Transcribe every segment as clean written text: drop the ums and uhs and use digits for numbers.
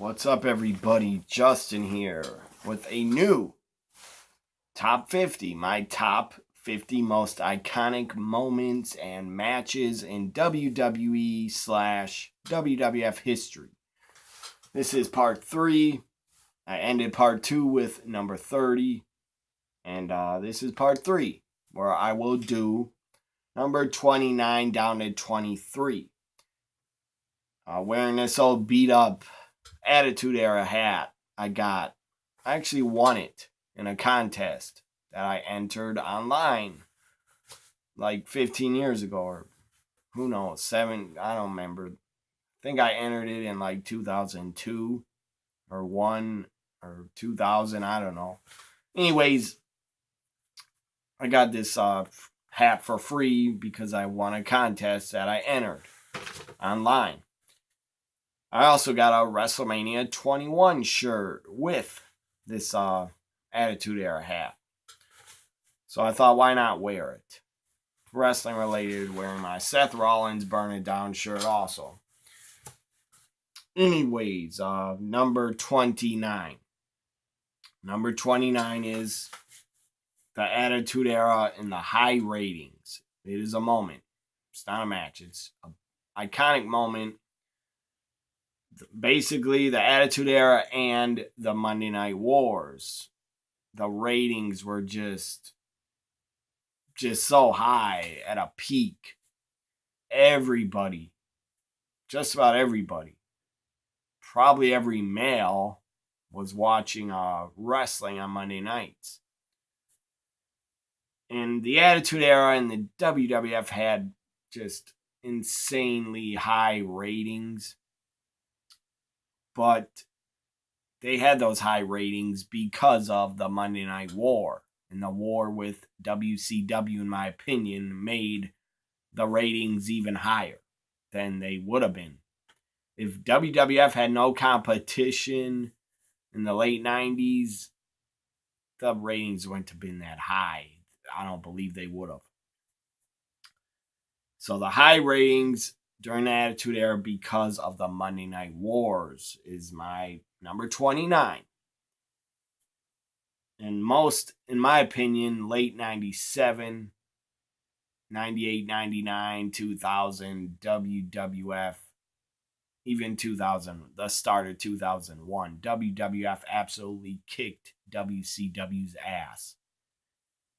What's up, everybody? Justin here with a new top 50, my top 50 most iconic moments and matches in WWE / WWF history. This is part 3. I ended part 2 with number 30, and this is part 3, where I will do number 29 down to 23. Wearing this old beat up Attitude Era hat I actually won it in a contest that I entered online like 15 years ago, or who knows, 7, I don't remember. I think I entered it in like 2002 or 1 or 2000, I don't know. Anyways, I got this hat for free because I won a contest that I entered online. I also got a WrestleMania 21 shirt with this Attitude Era hat. So I thought, why not wear it? Wrestling related, wearing my Seth Rollins Burn It Down shirt also. Anyways, number 29. Number 29 is the Attitude Era in the high ratings. It is a moment. It's not a match. It's an iconic moment. Basically, the Attitude Era and the Monday Night Wars, the ratings were just so high at a peak. Everybody, just about everybody, probably every male was watching wrestling on Monday nights. And the Attitude Era and the WWF had just insanely high ratings. But they had those high ratings because of the Monday Night War. And the war with WCW, in my opinion, made the ratings even higher than they would have been. If WWF had no competition in the late 90s, the ratings wouldn't have been that high. I don't believe they would have. So the high ratings during the Attitude Era because of the Monday Night Wars is my number 29. And most, in my opinion, late 97, 98, 99, 2000, WWF, even 2000, the start of 2001, WWF absolutely kicked WCW's ass.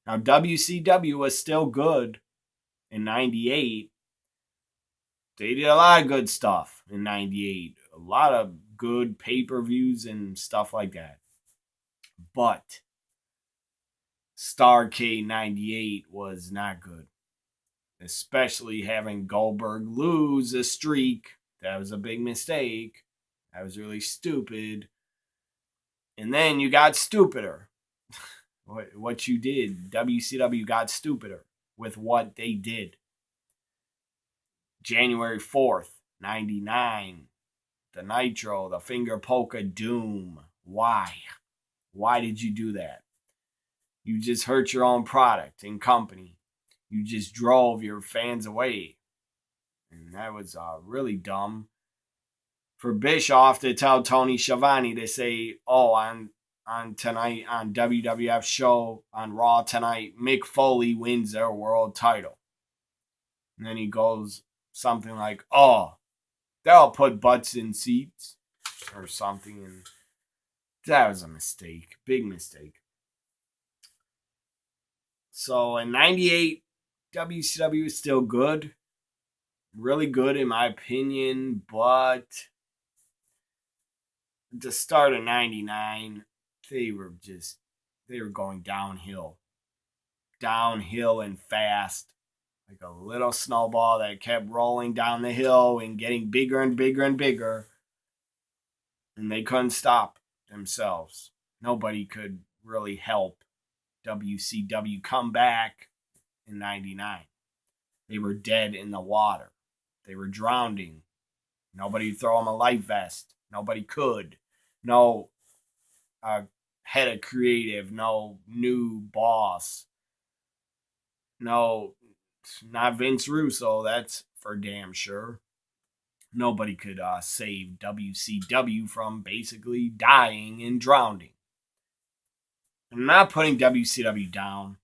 Now, WCW was still good in 98. They did a lot of good stuff in 98. A lot of good pay-per-views and stuff like that. But Starrcade 98 was not good. Especially having Goldberg lose a streak. That was a big mistake. That was really stupid. And then you got stupider. What you did. WCW got stupider with what they did. January 4th, 99. The Nitro, the Finger Poke of Doom. Why? Why did you do that? You just hurt your own product and company. You just drove your fans away. And that was really dumb. For Bischoff to tell Tony Schiavone to say, oh, on tonight, on WWF show, on Raw tonight, Mick Foley wins their world title. And then he goes something like, oh, they'll put butts in seats or something. And that was a mistake. Big mistake. So in 98, WCW is still good. Really good in my opinion. But at the start of 99, they were going downhill. Downhill and fast. Like a little snowball that kept rolling down the hill and getting bigger and bigger and bigger. And they couldn't stop themselves. Nobody could really help WCW come back in 99. They were dead in the water. They were drowning. Nobody would throw them a life vest. Nobody could. No head of creative. No new boss. No, not Vince Russo. That's for damn sure. nobody could save WCW from basically dying and drowning. I'm not putting WCW down.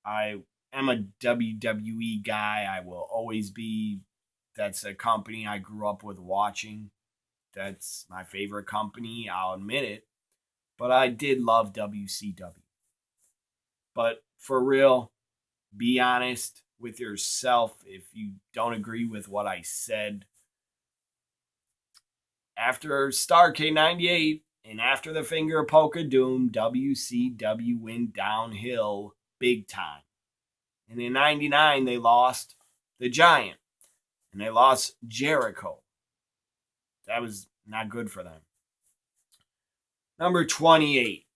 I am a WWE guy. I will always be. That's a company I grew up with watching. That's my favorite company. I'll admit it. But I did love WCW. But for real, be honest with yourself if you don't agree with what I said. After Starrcade 98 and after the Finger of Poke of Doom, WCW went downhill big time. And in 99, they lost the Giant. And they lost Jericho. That was not good for them. Number 28.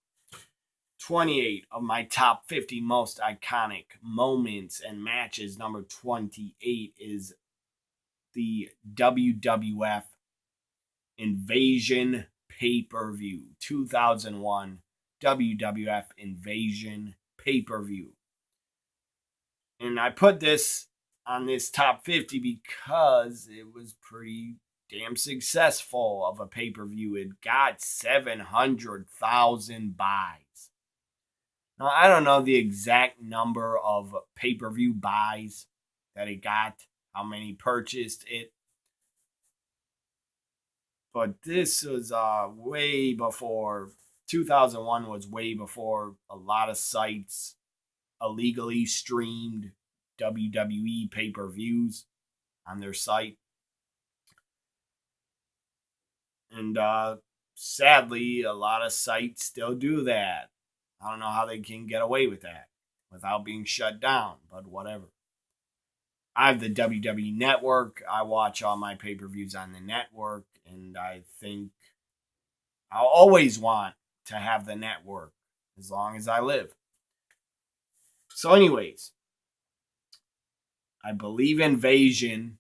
28 of my top 50 most iconic moments and matches. Number 28 is the WWF Invasion pay-per-view. 2001 WWF Invasion pay-per-view. And I put this on this top 50 because it was pretty damn successful of a pay-per-view. It got 700,000 buys. Now, I don't know the exact number of pay-per-view buys that it got, how many purchased it. But this was way before, 2001 was way before a lot of sites illegally streamed WWE pay-per-views on their site. And sadly, a lot of sites still do that. I don't know how they can get away with that without being shut down, but whatever. I have the WWE Network. I watch all my pay-per-views on the network, and I think I'll always want to have the network as long as I live. So anyways, I believe Invasion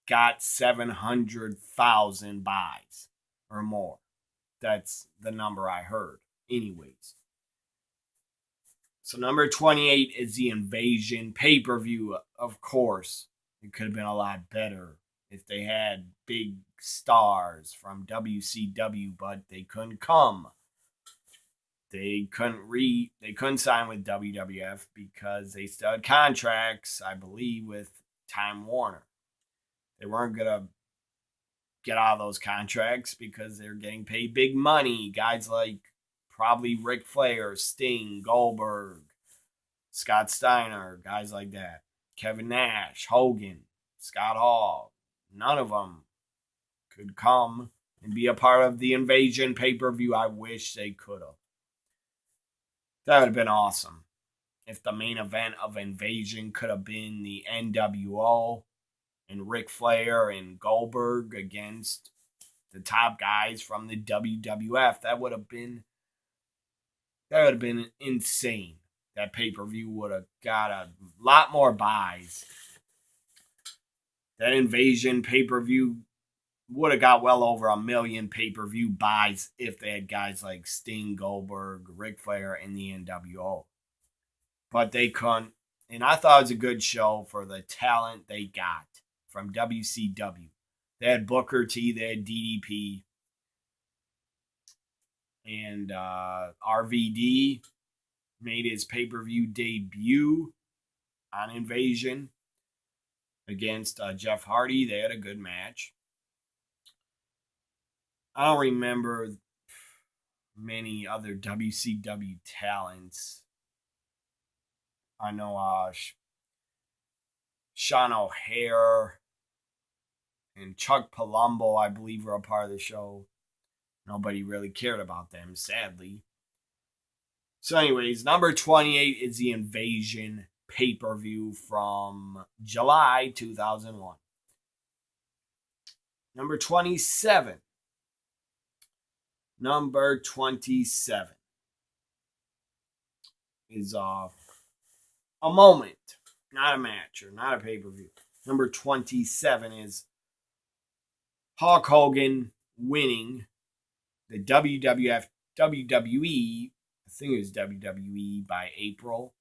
got 700,000 buys or more. That's the number I heard. Anyways. So number 28 is the Invasion pay-per-view. Of course, it could have been a lot better if they had big stars from WCW, but they couldn't come. They couldn't sign with WWF because they still had contracts, I believe, with Time Warner. They weren't going to get out of those contracts because they're getting paid big money. Guys like probably Ric Flair, Sting, Goldberg, Scott Steiner, guys like that. Kevin Nash, Hogan, Scott Hall. None of them could come and be a part of the Invasion pay-per-view. I wish they could have. That would have been awesome if the main event of Invasion could have been the NWO and Ric Flair and Goldberg against the top guys from the WWF. That would have been insane. That pay-per-view would have got a lot more buys. That Invasion pay-per-view would have got well over 1 million pay-per-view buys if they had guys like Sting, Goldberg, Ric Flair, and the NWO. But they couldn't. And I thought it was a good show for the talent they got from WCW. They had Booker T, they had DDP, and RVD made his pay-per-view debut on Invasion against Jeff Hardy. They had a good match. I don't remember many other WCW talents. I know Sean O'Hare and Chuck Palumbo, I believe, were a part of the show. Nobody really cared about them, sadly. So anyways, number 28 is the Invasion pay-per-view from July 2001. Number 27. Number 27 is a moment, not a match or not a pay-per-view. Number 27 is Hulk Hogan winning the WWE, I think it was WWE by April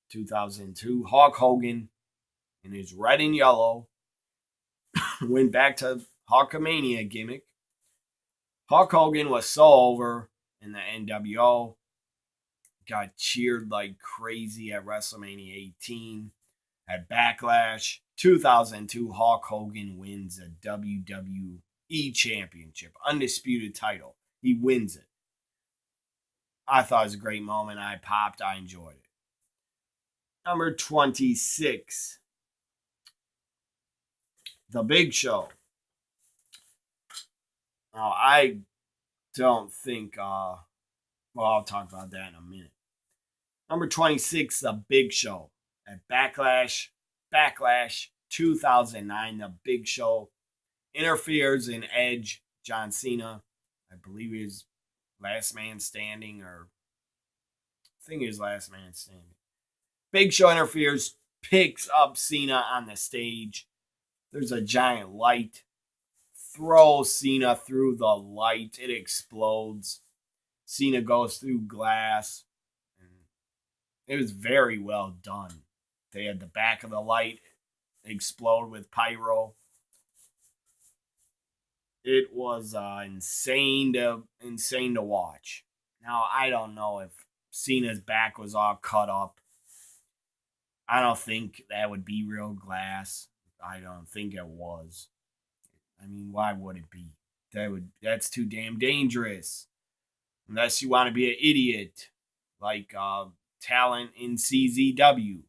2002. Hulk Hogan in his red and yellow went back to Hulkamania gimmick. Hulk Hogan was so over in the NWO. Got cheered like crazy at WrestleMania 18. At Backlash 2002, Hulk Hogan wins a WWE Championship, undisputed title. He wins it. I thought it was a great moment. I popped. I enjoyed it. Number 26, The Big Show. Now, I don't think, well, I'll talk about that in a minute. Number 26, The Big Show. At Backlash 2009, The Big Show interferes in Edge, John Cena. I believe he's last man standing, or I think he was last man standing. Big Show interferes, picks up Cena on the stage. There's a giant light. Throws Cena through the light. It explodes. Cena goes through glass. It was very well done. They had the back of the light explode with pyro. It was insane to watch. Now, I don't know if Cena's back was all cut up. I don't think that would be real glass. I don't think it was. I mean, why would it be? That's too damn dangerous. Unless you want to be an idiot, like talent in CZW.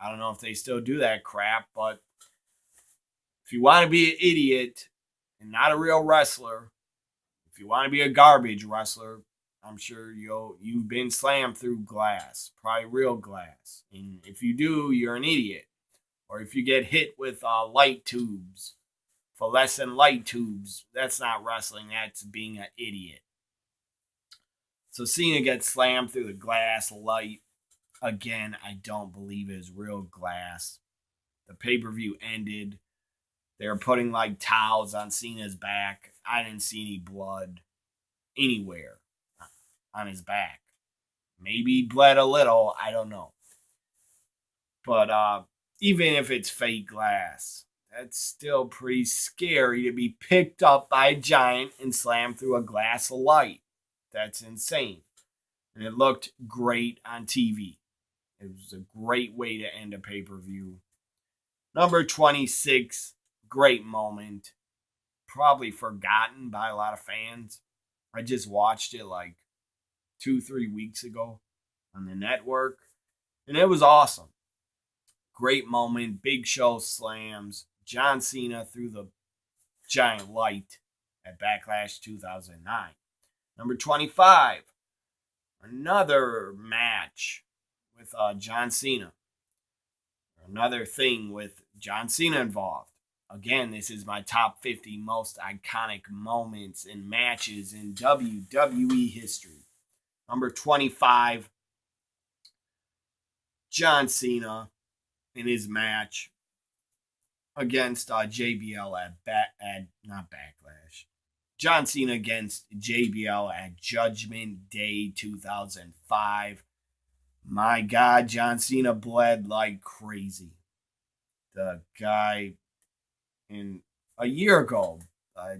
I don't know if they still do that crap, but if you want to be an idiot and not a real wrestler, if you want to be a garbage wrestler, I'm sure you've been slammed through glass, probably real glass. And if you do, you're an idiot. Or if you get hit with light tubes, fluorescent light tubes, that's not wrestling, that's being an idiot. So Cena gets slammed through the glass light. Again, I don't believe it is real glass. The pay-per-view ended. They were putting like towels on Cena's back. I didn't see any blood anywhere on his back. Maybe he bled a little. I don't know. But even if it's fake glass, that's still pretty scary to be picked up by a giant and slammed through a glass of light. That's insane. And it looked great on TV. It was a great way to end a pay-per-view. Number 26, great moment. Probably forgotten by a lot of fans. I just watched it like 2-3 weeks ago on the network. And it was awesome. Great moment. Big Show slams John Cena through the giant light at Backlash 2009. Number 25, another match with John Cena. Another thing with John Cena involved. Again, this is my top 50 most iconic moments and matches in WWE history. Number 25, John Cena in his match against JBL at not Backlash. John Cena against JBL at Judgment Day 2005. My God, John Cena bled like crazy. The guy in a year ago,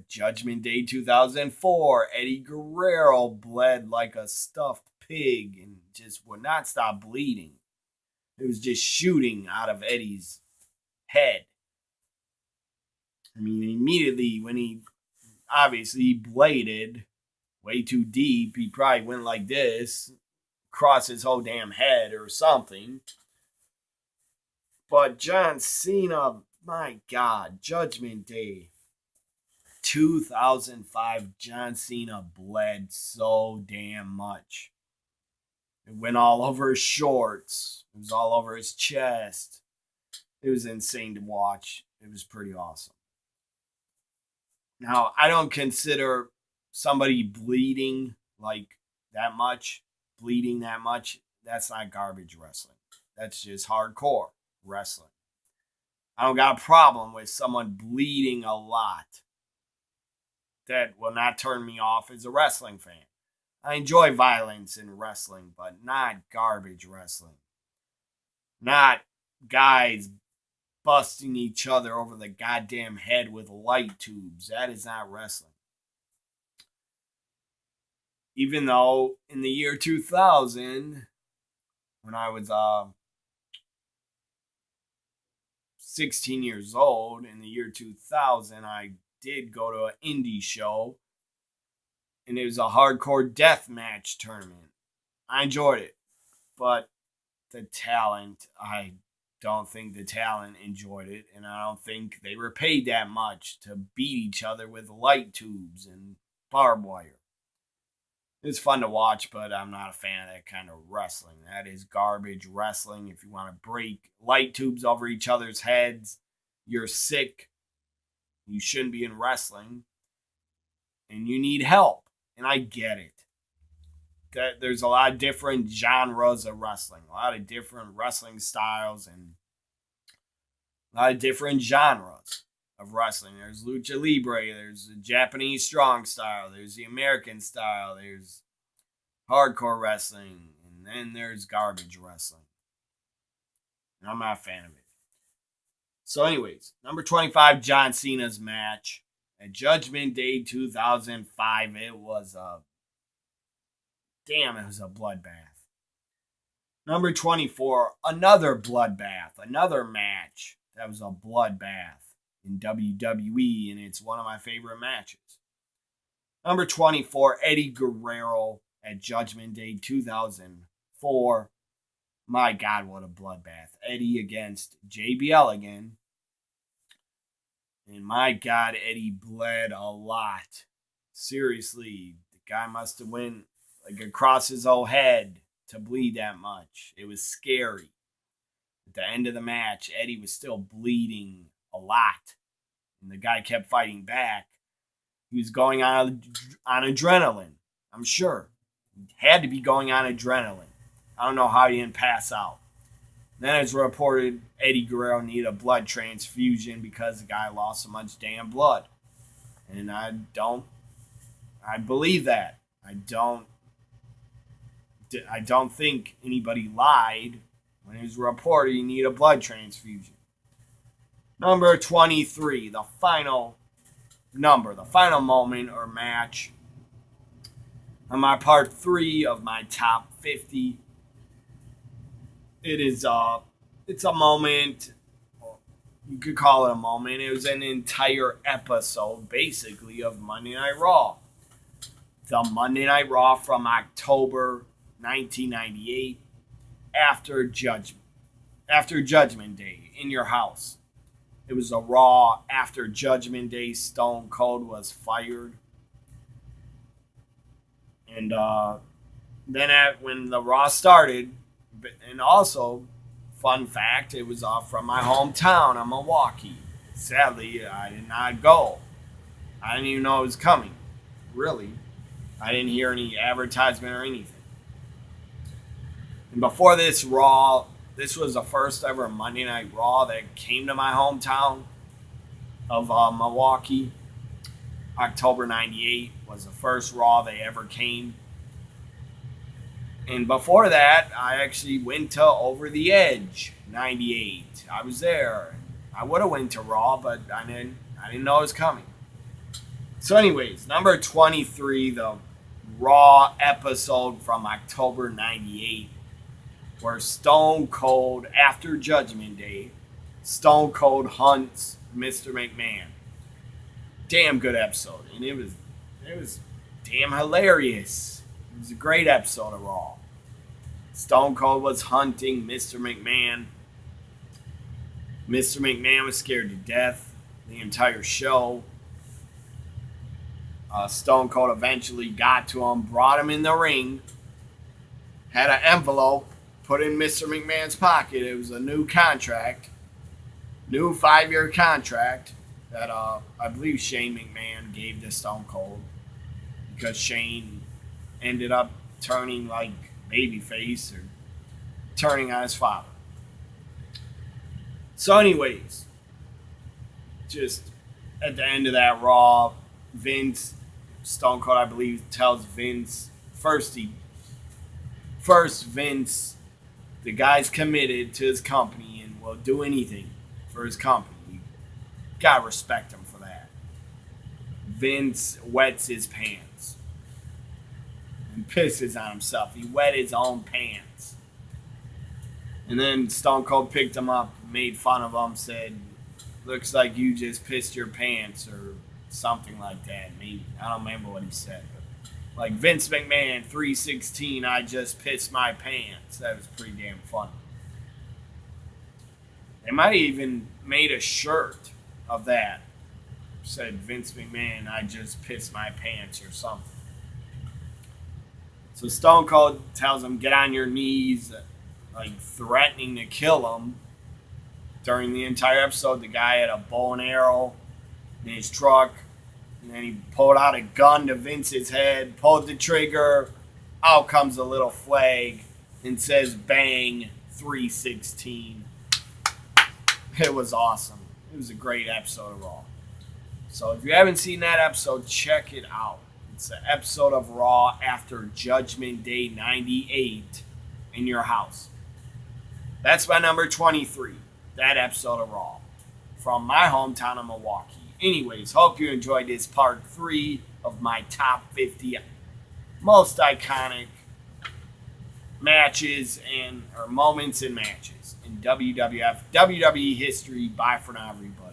Judgment Day 2004, Eddie Guerrero bled like a stuffed pig and just would not stop bleeding. It was just shooting out of Eddie's head. I mean, immediately when he obviously bladed way too deep, he probably went like this, across his whole damn head or something. But John Cena, my God, Judgment Day 2005, John Cena bled so damn much. It went all over his shorts. It was all over his chest. It was insane to watch. It was pretty awesome. Now, I don't consider somebody bleeding like that much, that's not garbage wrestling. That's just hardcore wrestling. I don't got a problem with someone bleeding a lot. That will not turn me off as a wrestling fan. I enjoy violence in wrestling, but not garbage wrestling. Not guys busting each other over the goddamn head with light tubes. That is not wrestling. Even though in the year 2000, when I was 16 years old, in the year 2000, I did go to an indie show, and it was a hardcore death match tournament. I enjoyed it, but the talent, I don't think the talent enjoyed it, and I don't think they were paid that much to beat each other with light tubes and barbed wire. It's fun to watch, but I'm not a fan of that kind of wrestling. That is garbage wrestling. If you want to break light tubes over each other's heads, you're sick. You shouldn't be in wrestling, and you need help. And I get it. That there's a lot of different genres of wrestling, a lot of different wrestling styles, and a lot of different genres of wrestling. There's lucha libre, there's the Japanese strong style, there's the American style, there's hardcore wrestling, and then there's garbage wrestling. And I'm not a fan of it. So anyways, number 25, John Cena's match at Judgment Day 2005. It was a bloodbath. Number 24, another bloodbath, another match that was a bloodbath in WWE, and it's one of my favorite matches. Number 24, Eddie Guerrero at Judgment Day 2004. My God, what a bloodbath. Eddie against JBL again. And my God, Eddie bled a lot. Seriously, the guy must have went like across his whole head to bleed that much. It was scary. At the end of the match, Eddie was still bleeding a lot. And the guy kept fighting back. He was going on adrenaline, I'm sure. He had to be going on adrenaline. I don't know how he didn't pass out. Then it's reported Eddie Guerrero needed a blood transfusion because the guy lost so much damn blood. And I believe that. I don't think anybody lied when it was reported he needed a blood transfusion. Number 23, the final moment or match on my part 3 of my top 50. It's a moment. You could call it a moment. It was an entire episode, basically, of Monday Night Raw. The Monday Night Raw from October 1998, after Judgment Day, in your house. It was a Raw after Judgment Day. Stone Cold was fired. And then when the Raw started, and also, fun fact, it was from my hometown of Milwaukee. Sadly, I did not go. I didn't even know it was coming. Really. I didn't hear any advertisement or anything. And before this Raw, this was the first ever Monday Night Raw that came to my hometown of Milwaukee. October 98 was the first Raw they ever came. And before that, I actually went to Over the Edge 98. I was there. I would have went to Raw, but I didn't know it was coming. So anyways, number 23, the Raw episode from October 98, where Stone Cold, after Judgment Day, Stone Cold hunts Mr. McMahon. Damn good episode. And it was damn hilarious. It was a great episode of Raw. Stone Cold was hunting Mr. McMahon. Mr. McMahon was scared to death the entire show. Stone Cold eventually got to him, brought him in the ring, had an envelope put in Mr. McMahon's pocket. It was a new contract, new 5-year contract that I believe Shane McMahon gave to Stone Cold, because Shane ended up turning like babyface or turning on his father. So anyways, just at the end of that Raw, Stone Cold, I believe, tells Vince, Vince, the guy's committed to his company and will do anything for his company. You gotta respect him for that. Vince wets his pants and pisses on himself. He wet his own pants. And then Stone Cold picked him up, made fun of him, said, "Looks like you just pissed your pants," or something like that. Maybe I don't remember what he said, but like Vince McMahon 316, I just pissed my pants. That was pretty damn funny. They might have even made a shirt of that. Said Vince McMahon, I just pissed my pants or something. So Stone Cold tells him, get on your knees, like threatening to kill him. During the entire episode, the guy had a bow and arrow in his truck. And then he pulled out a gun to Vince's head, pulled the trigger. Out comes a little flag and says, bang, 316. It was awesome. It was a great episode of Raw. So if you haven't seen that episode, check it out. It's an episode of Raw after Judgment Day 98 in your house. That's my number 23. That episode of Raw from my hometown of Milwaukee. Anyways, hope you enjoyed this part 3 of my top 50 most iconic matches or moments in matches in WWE history. Bye for now, everybody.